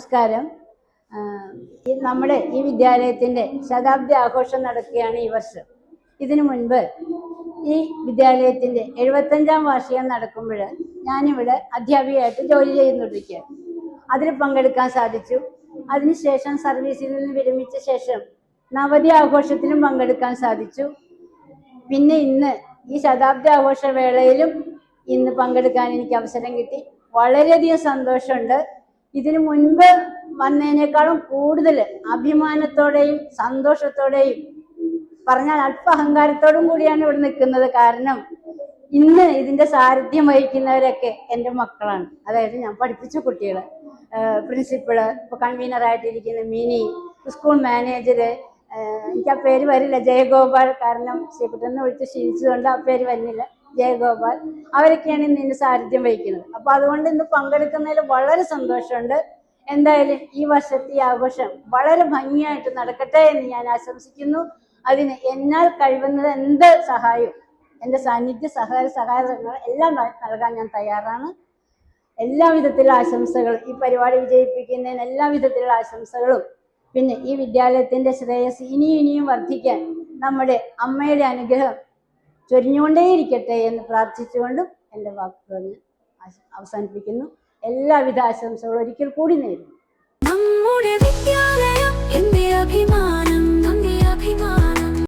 നമസ്കാരം. നമ്മുടെ ഈ വിദ്യാലയത്തിൻ്റെ ശതാബ്ദി ആഘോഷം നടക്കുകയാണ് ഈ വർഷം. ഇതിനു മുൻപ് ഈ വിദ്യാലയത്തിൻ്റെ 75ാം വാർഷികം നടക്കുമ്പോൾ ഞാനിവിടെ അധ്യാപികയായിട്ട് ജോലി ചെയ്യുന്നുണ്ടിരിക്കുകയാണ്. അതിൽ പങ്കെടുക്കാൻ സാധിച്ചു. അതിനുശേഷം സർവീസിൽ നിന്ന് വിരമിച്ച ശേഷം നവതി ആഘോഷത്തിലും പങ്കെടുക്കാൻ സാധിച്ചു. പിന്നെ ഇന്ന് ഈ ശതാബ്ദി ആഘോഷ വേളയിലും ഇന്ന് പങ്കെടുക്കാൻ എനിക്ക് അവസരം കിട്ടി. വളരെയധികം സന്തോഷമുണ്ട്. ഇതിനു മുൻപ് വന്നതിനേക്കാളും കൂടുതൽ അഭിമാനത്തോടെയും സന്തോഷത്തോടെയും പറഞ്ഞാൽ അല്പ അഹങ്കാരത്തോടും കൂടിയാണ് ഇവിടെ നിൽക്കുന്നത്. കാരണം ഇന്ന് ഇതിന്റെ സാരഥ്യം വഹിക്കുന്നവരൊക്കെ എൻ്റെ മക്കളാണ്. അതായത് ഞാൻ പഠിപ്പിച്ച കുട്ടികൾ, പ്രിൻസിപ്പള്, ഇപ്പൊ കൺവീനറായിട്ടിരിക്കുന്ന മിനി, സ്കൂൾ മാനേജര്, എനിക്ക് ആ പേര് വരില്ല, ജയഗോപാൽ, കാരണം ശ്രീകുട്ടനെ വിളിച്ച് ക്ഷീണിച്ചതുകൊണ്ട് ആ പേര് വരുന്നില്ല, ജയഗോപാൽ, അവരൊക്കെയാണ് ഇന്ന് ഇതിന്റെ സാരഥ്യം വഹിക്കുന്നത്. അപ്പൊ അതുകൊണ്ട് ഇന്ന് പങ്കെടുക്കുന്നതിൽ വളരെ സന്തോഷമുണ്ട്. എന്തായാലും ഈ വർഷത്തെ ഈ ആഘോഷം വളരെ ഭംഗിയായിട്ട് നടക്കട്ടെ എന്ന് ഞാൻ ആശംസിക്കുന്നു. അതിന് എന്നാൽ കഴിവുന്നത് എന്ത് സഹായവും, എൻ്റെ സാന്നിധ്യ സഹായങ്ങൾ എല്ലാം നൽകാൻ ഞാൻ തയ്യാറാണ്. എല്ലാവിധത്തിലുള്ള ആശംസകൾ, ഈ പരിപാടി വിജയിപ്പിക്കുന്നതിന് എല്ലാവിധത്തിലുള്ള ആശംസകളും, പിന്നെ ഈ വിദ്യാലയത്തിൻ്റെ ശ്രേയസ് ഇനിയും വർദ്ധിക്കാൻ നമ്മുടെ അമ്മയുടെ അനുഗ്രഹം ചൊരിഞ്ഞുകൊണ്ടേയിരിക്കട്ടെ എന്ന് പ്രാർത്ഥിച്ചുകൊണ്ടും എൻ്റെ വാക്കുകൾ അവസാനിപ്പിക്കുന്നു. എല്ലാവിധ ആശംസകളും ഒരിക്കൽ കൂടി നേരുന്നു. നമ്മുടെ വിദ്യാലയം, എൻ്റെ അഭിമാനം, നമ്മുടെ അഭിമാനം.